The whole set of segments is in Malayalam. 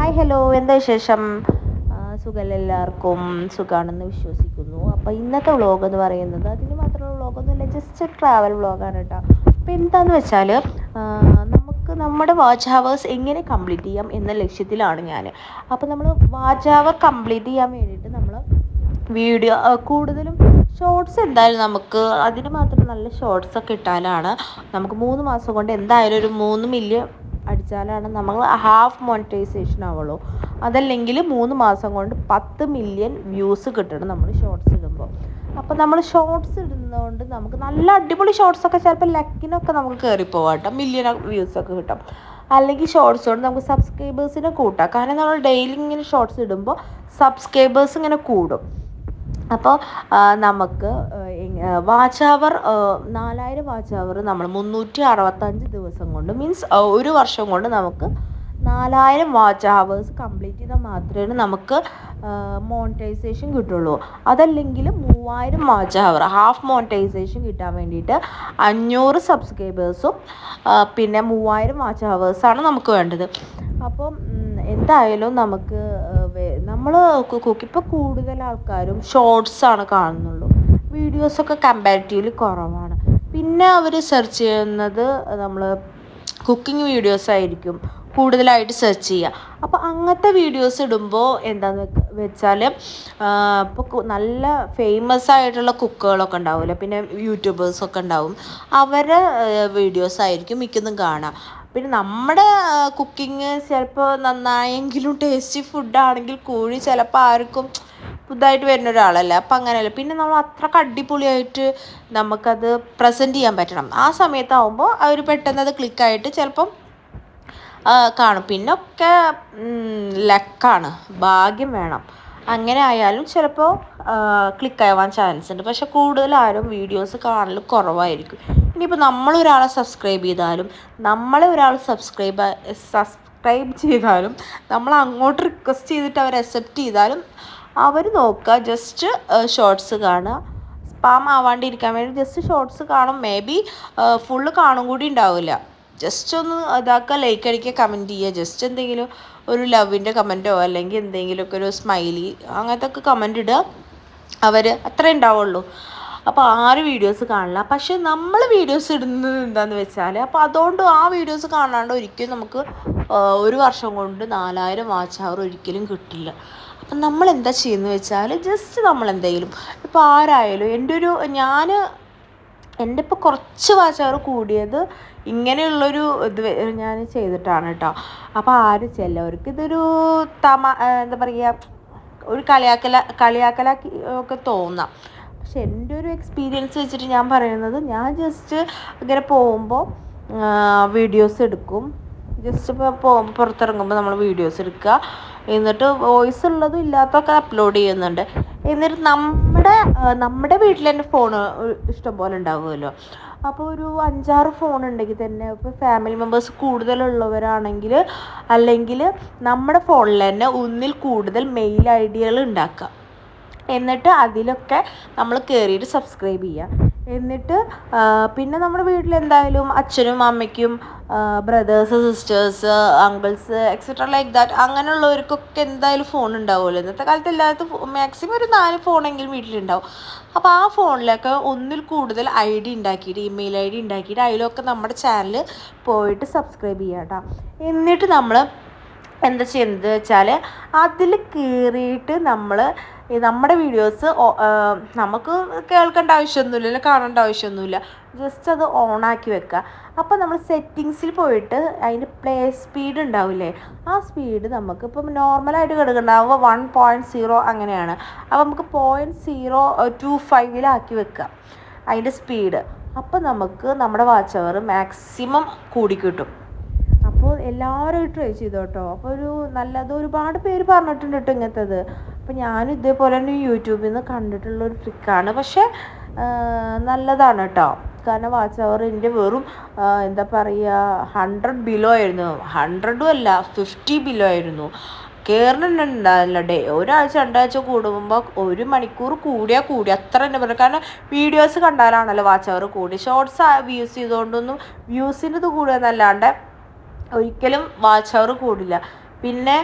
ഹായ് ഹലോ, എന്താ വിശേഷം? സുഖമല്ല, എല്ലാവർക്കും സുഖമാണെന്ന് വിശ്വസിക്കുന്നു. അപ്പോൾ ഇന്നത്തെ വ്ളോഗ് എന്ന് പറയുന്നത് അതിന് മാത്രമുള്ള വ്ളോഗൊന്നുമില്ല, ജസ്റ്റ് ട്രാവൽ വ്ളോഗാണ് കേട്ടോ. അപ്പോൾ എന്താണെന്ന് വെച്ചാൽ നമുക്ക് നമ്മുടെ വാച്ച് ഹവേഴ്സ് എങ്ങനെ കംപ്ലീറ്റ് ചെയ്യാം എന്ന ലക്ഷ്യത്തിലാണ് ഞാൻ. അപ്പോൾ നമ്മൾ വാച്ച് ഹവർ കംപ്ലീറ്റ് ചെയ്യാൻ വേണ്ടിയിട്ട് നമ്മൾ വീഡിയോ കൂടുതലും ഷോർട്സ് എന്തായാലും നമുക്ക് അതിന് മാത്രം നല്ല ഷോർട്സൊക്കെ ഇട്ടാലാണ് നമുക്ക് 3 മാസം കൊണ്ട് എന്തായാലും ഒരു 3 മില്യൺ അടിച്ചാലാണ് നമ്മൾ ഹാഫ് മോണിറ്റൈസേഷൻ ആവുള്ളൂ. അതല്ലെങ്കിൽ 3 മാസം കൊണ്ട് 10 മില്യൺ വ്യൂസ് കിട്ടണം നമ്മൾ ഷോർട്സ് ഇടുമ്പോൾ. അപ്പോൾ നമ്മൾ ഷോർട്സ് ഇടുന്നതുകൊണ്ട് നമുക്ക് നല്ല അടിപൊളി ഷോർട്സൊക്കെ ചിലപ്പോൾ ലക്കിനൊക്കെ നമുക്ക് കയറിപ്പോവാം കേട്ടോ, മില്യൺ വ്യൂസൊക്കെ കിട്ടും. അല്ലെങ്കിൽ ഷോർട്സ് കൊണ്ട് നമുക്ക് സബ്സ്ക്രൈബേഴ്സിനെ കൂട്ടാം, കാരണം നമ്മൾ ഡെയിലി ഇങ്ങനെ ഷോർട്സ് ഇടുമ്പോൾ സബ്സ്ക്രൈബേഴ്സ് ഇങ്ങനെ കൂടും. അപ്പോൾ നമുക്ക് വാച്ച് അവർ 4000 വാച്ച് അവർ നമ്മൾ 365 ദിവസം കൊണ്ട്, മീൻസ് ഒരു വർഷം കൊണ്ട് നമുക്ക് 4000 വാച്ച് ഹവേഴ്സ് കംപ്ലീറ്റ് ചെയ്താൽ മാത്രമേ നമുക്ക് മോണിറ്റൈസേഷൻ കിട്ടുള്ളൂ. അതല്ലെങ്കിൽ 3000 വാച്ച് ഹവർ ഹാഫ് മോണിറ്റൈസേഷൻ കിട്ടാൻ വേണ്ടിയിട്ട് 500 സബ്സ്ക്രൈബേഴ്സും പിന്നെ 3000 വാച്ച് ഹവേഴ്സാണ് നമുക്ക് വേണ്ടത്. അപ്പം എന്തായാലും നമുക്ക് നമ്മൾ ഇപ്പോൾ കൂടുതൽ ആൾക്കാരും ഷോർട്സാണ് കാണുന്നുള്ളൂ, വീഡിയോസൊക്കെ കമ്പാരിറ്റീവ്ലി കുറവാണ്. പിന്നെ അവർ സെർച്ച് ചെയ്യുന്നത് നമ്മൾ കുക്കിംഗ് വീഡിയോസ് ആയിരിക്കും കൂടുതലായിട്ട് സെർച്ച് ചെയ്യുക. അപ്പോൾ അങ്ങനത്തെ വീഡിയോസ് ഇടുമ്പോൾ എന്താണെന്ന് വെച്ചാൽ ഇപ്പോൾ നല്ല ഫേമസ് ആയിട്ടുള്ള കുക്കുകളൊക്കെ ഉണ്ടാവില്ല, പിന്നെ യൂട്യൂബേഴ്സൊക്കെ ഉണ്ടാവും, അവരെ വീഡിയോസ് ആയിരിക്കും മിക്കതും കാണാം. പിന്നെ നമ്മുടെ കുക്കിങ് ചിലപ്പോൾ നന്നായെങ്കിലും ടേസ്റ്റി ഫുഡാണെങ്കിൽ കൂടി ചിലപ്പോൾ ആർക്കും പുതുതായിട്ട് വരുന്ന ഒരാളല്ല, അപ്പം അങ്ങനെയല്ല. പിന്നെ നമ്മൾ അത്രയ്ക്ക് അടിപൊളിയായിട്ട് നമുക്കത് പ്രസൻറ്റ് ചെയ്യാൻ പറ്റണം. ആ സമയത്താവുമ്പോൾ അവർ പെട്ടെന്ന് അത് ക്ലിക്കായിട്ട് ചിലപ്പം കാണും. പിന്നെ ഒക്കെ ലക്കാണ്, ഭാഗ്യം വേണം. അങ്ങനെ ആയാലും ചിലപ്പോൾ ക്ലിക്കാവാൻ ചാൻസ് ഉണ്ട്. പക്ഷെ കൂടുതലാരും വീഡിയോസ് കാണൽ കുറവായിരിക്കും. ഇനിയിപ്പോൾ നമ്മളൊരാളെ സബ്സ്ക്രൈബ് ചെയ്താലും സബ്സ്ക്രൈബ് ചെയ്താലും നമ്മൾ അങ്ങോട്ട് റിക്വസ്റ്റ് ചെയ്തിട്ട് അവർ അക്സെപ്റ്റ് ചെയ്താലും അവർ നോക്കുക ജസ്റ്റ് ഷോർട്സ് കാണുക, സ്പാം ആവാണ്ടിരിക്കാൻ വേണ്ടി ജസ്റ്റ് ഷോർട്സ് കാണും. മേ ബി ഫുള്ള് കാണും കൂടി ഉണ്ടാവില്ല. ജസ്റ്റ് ഒന്ന് ഇതാക്കുക, ലൈക്ക് അടിക്കുക, കമൻറ്റ് ചെയ്യുക, ജസ്റ്റ് എന്തെങ്കിലും ഒരു ലവിൻ്റെ കമൻറ്റോ അല്ലെങ്കിൽ എന്തെങ്കിലുമൊക്കെ ഒരു സ്മൈലി അങ്ങനത്തെ ഒക്കെ കമൻറ്റ് ഇടുക, അവർ അത്രേ ഉണ്ടാവുള്ളൂ. അപ്പോൾ ആരും വീഡിയോസ് കാണില്ല. പക്ഷേ നമ്മൾ വീഡിയോസ് ഇടുന്നത് എന്താണെന്ന് വെച്ചാൽ അപ്പോൾ അതുകൊണ്ട് ആ വീഡിയോസ് കാണാണ്ട് ഒരിക്കലും നമുക്ക് ഒരു വർഷം കൊണ്ട് 4000 വാച്ച് അവർ ഒരിക്കലും കിട്ടില്ല. അപ്പം നമ്മൾ എന്താ ചെയ്യുന്നത് വെച്ചാൽ ജസ്റ്റ് നമ്മൾ എന്തെങ്കിലും ഇപ്പോൾ ആരായാലും എൻ്റെ ഇപ്പോൾ കുറച്ച് വാച്ച് അവർ കൂടിയത് ഇങ്ങനെയുള്ളൊരു ഇത് ഞാൻ ചെയ്തിട്ടാണ് കേട്ടോ. അപ്പോൾ ചിലവർക്ക് ഇതൊരു എന്താ പറയുക, ഒരു കളിയാക്കലാക്കി ഒക്കെ തോന്നാം. പക്ഷെ എൻ്റെ ഒരു എക്സ്പീരിയൻസ് വെച്ചിട്ട് ഞാൻ പറയുന്നത്, ഞാൻ ജസ്റ്റ് ഇങ്ങനെ പോകുമ്പോൾ വീഡിയോസ് എടുക്കും. ജസ്റ്റ് ഇപ്പോൾ പുറത്തിറങ്ങുമ്പോൾ നമ്മൾ വീഡിയോസ് എടുക്കുക, എന്നിട്ട് വോയിസ് ഉള്ളതും ഇല്ലാത്തതൊക്കെ അപ്ലോഡ് ചെയ്യുന്നുണ്ട്. എന്നിട്ട് നമ്മുടെ വീട്ടിൽ തന്നെ ഫോൺ ഇഷ്ടംപോലെ ഉണ്ടാവുമല്ലോ. അപ്പോൾ ഒരു 5-6 ഫോൺ ഉണ്ടെങ്കിൽ തന്നെ, ഇപ്പോൾ ഫാമിലി മെമ്പേഴ്സ് കൂടുതലുള്ളവരാണെങ്കിൽ അല്ലെങ്കിൽ നമ്മുടെ ഫോണിൽ തന്നെ ഒന്നിൽ കൂടുതൽ മെയിൽ ഐഡികൾ ഉണ്ടാക്കുക. എന്നിട്ട് അതിലൊക്കെ നമ്മൾ കയറിയിട്ട് സബ്സ്ക്രൈബ് ചെയ്യുക. എന്നിട്ട് പിന്നെ നമ്മുടെ വീട്ടിൽ എന്തായാലും അച്ഛനും അമ്മയ്ക്കും brothers, sisters, uncles etcetera like that അങ്ങനെയുള്ളവർക്കൊക്കെ എന്തായാലും ഫോൺ ഉണ്ടാവുമല്ലോ. ഇന്നത്തെ കാലത്ത് എല്ലായിടത്തും മാക്സിമം ഒരു 4 ഫോണെങ്കിലും വീട്ടിലുണ്ടാവും. അപ്പോൾ ആ ഫോണിലൊക്കെ ഒന്നിൽ കൂടുതൽ ഇമെയിൽ ഐ ഡി ഉണ്ടാക്കിയിട്ട് അതിലൊക്കെ നമ്മുടെ ചാനൽ പോയിട്ട് സബ്സ്ക്രൈബ് ചെയ്യുക കേട്ടോ. എന്നിട്ട് നമ്മൾ എന്താ ചെയ്യുന്നത് വെച്ചാൽ അതിൽ കയറിയിട്ട് നമ്മുടെ വീഡിയോസ് നമുക്ക് കേൾക്കേണ്ട ആവശ്യമൊന്നുമില്ല, കാണേണ്ട ആവശ്യമൊന്നുമില്ല, ജസ്റ്റ് അത് ഓണാക്കി വെക്കുക. അപ്പോൾ നമ്മൾ സെറ്റിങ്സിൽ പോയിട്ട് അതിൻ്റെ പ്ലേ സ്പീഡ് ഉണ്ടാവില്ലേ, ആ സ്പീഡ് നമുക്ക് ഇപ്പം നോർമലായിട്ട് കിടക്കുന്നുണ്ടാവുമ്പോൾ 1.0 അങ്ങനെയാണ്. അപ്പോൾ നമുക്ക് 0.25 വെക്കുക അതിൻ്റെ സ്പീഡ്. അപ്പോൾ നമുക്ക് നമ്മുടെ വാച്ച് അവർ മാക്സിമം കൂടി കിട്ടും. അപ്പോൾ എല്ലാവരും ട്രൈ ചെയ്തു കേട്ടോ. അപ്പോൾ ഒരുപാട് പേര് പറഞ്ഞിട്ടുണ്ട് കേട്ടോ ഇങ്ങനത്തത്. അപ്പോൾ ഞാനും ഇതേപോലെ തന്നെ യൂട്യൂബിൽ നിന്ന് കണ്ടിട്ടുള്ളൊരു ട്രിക്കാണ്. പക്ഷേ നല്ലതാണ് കേട്ടോ, കാരണം വാച്ച് അവർ എൻ്റെ വെറും എന്താ പറയുക 100 ബിലോ ആയിരുന്നു, 100ഉം അല്ല 50 ബിലോ ആയിരുന്നു. കയറുന്നുണ്ടാവില്ല. ഒരാഴ്ച 2 ആഴ്ച കൂടുമ്പോൾ 1 മണിക്കൂർ കൂടി അത്ര തന്നെ പറയും. കാരണം വീഡിയോസ് കണ്ടാലാണല്ലോ വാച്ച് അവർ കൂടി. ഷോർട്സ് വ്യൂസ് ചെയ്തുകൊണ്ടൊന്നും വ്യൂസിൻ്റെ ഇത് കൂടുക എന്നല്ലാണ്ട് ഒരിക്കലും വാച്ച് അവർ കൂടില്ല. പിന്നെ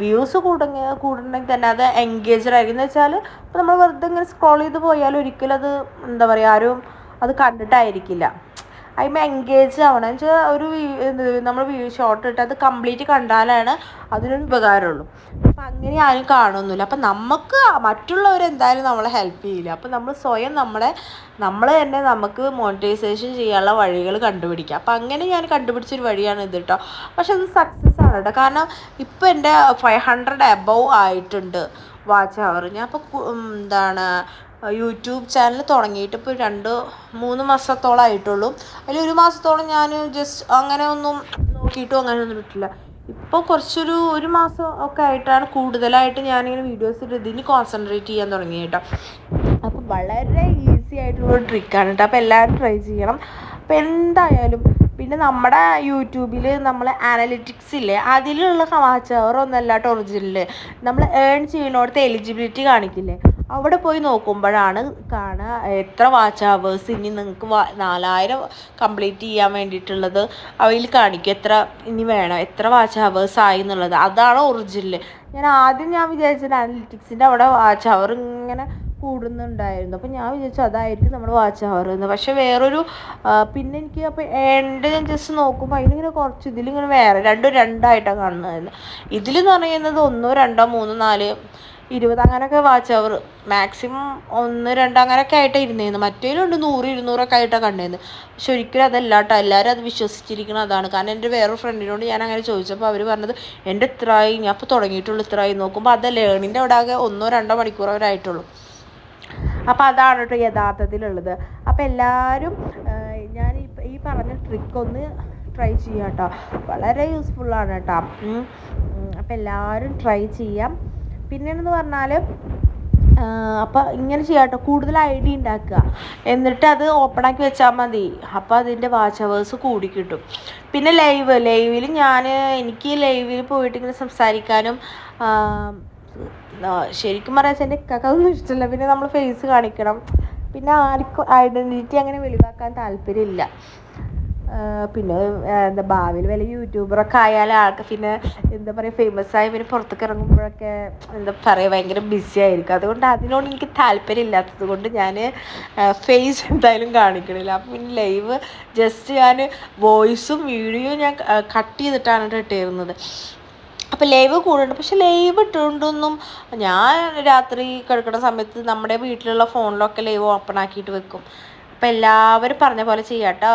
വ്യൂസ് കൂടുണ്ടെങ്കിൽ തന്നെ അത് എൻഗേജ്ഡ് ആയിരിക്കും. എന്ന് വെച്ചാൽ ഇപ്പോൾ നമ്മൾ വെറുതെ ഇങ്ങനെ സ്ക്രോൾ ചെയ്ത് പോയാൽ ഒരിക്കലും അത് എന്താ പറയുക ആരും അത് കണ്ടിട്ടായിരിക്കില്ല. അതിന്മേൽ എൻഗേജ് ആവണം എന്ന് വെച്ചാൽ ഒരു നമ്മൾ ഷോർട്ട് ഇട്ട് അത് കംപ്ലീറ്റ് കണ്ടാലാണ് അതിനൊരു ഉപകാരമുള്ളൂ. അപ്പം അങ്ങനെ ആരും കാണുന്നില്ല. അപ്പം നമുക്ക് മറ്റുള്ളവരെന്തായാലും നമ്മളെ ഹെൽപ്പ് ചെയ്യില്ല. അപ്പം നമ്മൾ സ്വയം നമ്മൾ തന്നെ നമുക്ക് മോണിറ്റൈസേഷൻ ചെയ്യാനുള്ള വഴികൾ കണ്ടുപിടിക്കുക. അപ്പം അങ്ങനെ ഞാൻ കണ്ടുപിടിച്ചൊരു വഴിയാണ് ഇത് കേട്ടോ. പക്ഷെ അത് സക്സസ് ആണ് കേട്ടോ. കാരണം ഇപ്പം എൻ്റെ 500 എബവ് ആയിട്ടുണ്ട് വാച്ച് അവർ. ഞാൻ ഇപ്പോൾ എന്താണ് യൂട്യൂബ് ചാനൽ തുടങ്ങിയിട്ട് ഇപ്പോൾ 2-3 മാസത്തോളം ആയിട്ടുള്ളൂ. അതിൽ 1 മാസത്തോളം ഞാൻ ജസ്റ്റ് അങ്ങനെ ഒന്നും നോക്കിയിട്ടും അങ്ങനെ ഒന്നും ഇട്ടില്ല. ഇപ്പോൾ ഒരു മാസം ഒക്കെ ആയിട്ടാണ് കൂടുതലായിട്ട് ഞാനിങ്ങനെ വീഡിയോസ് ഇട്ട് ഇതിന് കോൺസെൻട്രേറ്റ് ചെയ്യാൻ തുടങ്ങി കേട്ടോ. അപ്പോൾ വളരെ ഈസി ആയിട്ടുള്ളൊരു ട്രിക്കാണ് കേട്ടോ. അപ്പോൾ എല്ലാവരും ട്രൈ ചെയ്യണം. അപ്പോൾ എന്തായാലും പിന്നെ നമ്മുടെ യൂട്യൂബിൽ നമ്മൾ അനലിറ്റിക്സ് ഇല്ലേ, അതിലുള്ള വാച്ച് അവർ ഒന്നല്ല കേട്ടോ ഒറിജിനൽ. നമ്മൾ ഏൺ ചെയ്യുന്നിടത്ത് എലിജിബിലിറ്റി കാണിക്കില്ലേ, അവിടെ പോയി നോക്കുമ്പോഴാണ് കാണുക എത്ര വാച്ച് അവേഴ്സ് ഇനി നിങ്ങൾക്ക് 4000 കംപ്ലീറ്റ് ചെയ്യാൻ വേണ്ടിയിട്ടുള്ളത് അവയിൽ കാണിക്കും. എത്ര ഇനി വേണം, എത്ര വാച്ച് അവേഴ്സ് ആയി എന്നുള്ളത്. അതാണ് ഒറിജിനൽ. ഞാൻ വിചാരിച്ചത് അനലിറ്റിക്സിൻ്റെ അവിടെ വാച്ച് അവർ ഇങ്ങനെ കൂടുന്നുണ്ടായിരുന്നു. അപ്പോൾ ഞാൻ വിചാരിച്ചു അതായിരിക്കും നമ്മുടെ വാച്ച് അവർ എന്ന്. പക്ഷെ വേറൊരു പിന്നെ എനിക്ക് അപ്പോൾ ഞാൻ ജസ്റ്റ് നോക്കുമ്പോൾ അതിലിങ്ങനെ കുറച്ച് ഇതിലിങ്ങനെ വേറെ രണ്ടായിട്ടാണ് കാണുന്നത്. ഇതിലെന്ന് പറയുന്നത് 1, 2, 3, 4, 20 അങ്ങനെയൊക്കെ വാച്ച് അവർ മാക്സിമം 1, 2 അങ്ങനെയൊക്കെ ആയിട്ടാണ് ഇരുന്നിരുന്നത്. മറ്റേലുണ്ട് 100, 200 ആയിട്ടാണ് കണ്ടിരുന്നത്. പക്ഷെ ഒരിക്കലും അതല്ല കേട്ടോ. എല്ലാവരും അത് വിശ്വസിച്ചിരിക്കണം അതാണ്. കാരണം എൻ്റെ വേറൊരു ഫ്രണ്ടിനോട് ഞാൻ അങ്ങനെ ചോദിച്ചപ്പോൾ അവർ പറഞ്ഞത് എൻ്റെ ഇത്രയായി, ഞാൻ ഇപ്പോൾ തുടങ്ങിയിട്ടുള്ളൂ ഇത്രയായി. നോക്കുമ്പോൾ അത് ലേണിൻ്റെ അവിടെ ആകെ 1-2 മണിക്കൂർ അവരായിട്ടുള്ളൂ. അപ്പോൾ അതാണ് കേട്ടോ യഥാർത്ഥത്തിലുള്ളത്. അപ്പോൾ എല്ലാവരും ഞാൻ ഈ പറഞ്ഞ ട്രിക്ക് ഒന്ന് ട്രൈ ചെയ്യാം കേട്ടോ. വളരെ യൂസ്ഫുള്ളാണ് കേട്ടോ. അപ്പോൾ എല്ലാവരും ട്രൈ ചെയ്യാം. പിന്നെയെന്ന് പറഞ്ഞാൽ അപ്പോൾ ഇങ്ങനെ ചെയ്യാം കേട്ടോ. കൂടുതൽ ഐഡിയ ഉണ്ടാക്കുക, എന്നിട്ട് അത് ഓപ്പണാക്കി വെച്ചാൽ മതി. അപ്പോൾ അതിൻ്റെ വാച്ച് അവേഴ്സ് കൂടി കിട്ടും. പിന്നെ ലൈവിൽ എനിക്ക് ലൈവിൽ പോയിട്ട് ഇങ്ങനെ സംസാരിക്കാനും ശരിക്കും പറയാൻ എൻ്റെ ഇക്കാക്കൊന്നും ഇഷ്ടമല്ല. പിന്നെ നമ്മൾ ഫേസ് കാണിക്കണം, പിന്നെ ആർക്കും ഐഡൻറ്റിറ്റി അങ്ങനെ വെളിവാക്കാൻ താല്പര്യമില്ല. പിന്നെ ഭാവിയിൽ വല്ല യൂട്യൂബറൊക്കെ ആയാൽ ആൾക്ക് പിന്നെ എന്താ പറയുക ഫേമസ് ആയി പിന്നെ പുറത്തേക്ക് ഇറങ്ങുമ്പോഴൊക്കെ എന്താ പറയുക ഭയങ്കര ബിസി ആയിരിക്കും. അതുകൊണ്ട് അതിനോട് എനിക്ക് താല്പര്യമില്ലാത്തത് കൊണ്ട് ഞാൻ ഫേസ് എന്തായാലും കാണിക്കണില്ല. അപ്പം പിന്നെ ലൈവ് ജസ്റ്റ് ഞാൻ വോയിസും വീഡിയോയും ഞാൻ കട്ട് ചെയ്തിട്ടാണ് ഇട്ടിരുന്നത്. അപ്പോൾ ലൈവ് കൂടുന്നുണ്ട്. പക്ഷെ ലൈവ് ഇട്ടുകൊണ്ടൊന്നും ഞാൻ രാത്രി കിടക്കുന്ന സമയത്ത് നമ്മുടെ വീട്ടിലുള്ള ഫോണിലൊക്കെ ലൈവ് ഓപ്പൺ ആക്കിയിട്ട് വെക്കും. അപ്പോൾ എല്ലാവരും പറഞ്ഞ പോലെ ചെയ്യാം കേട്ടോ.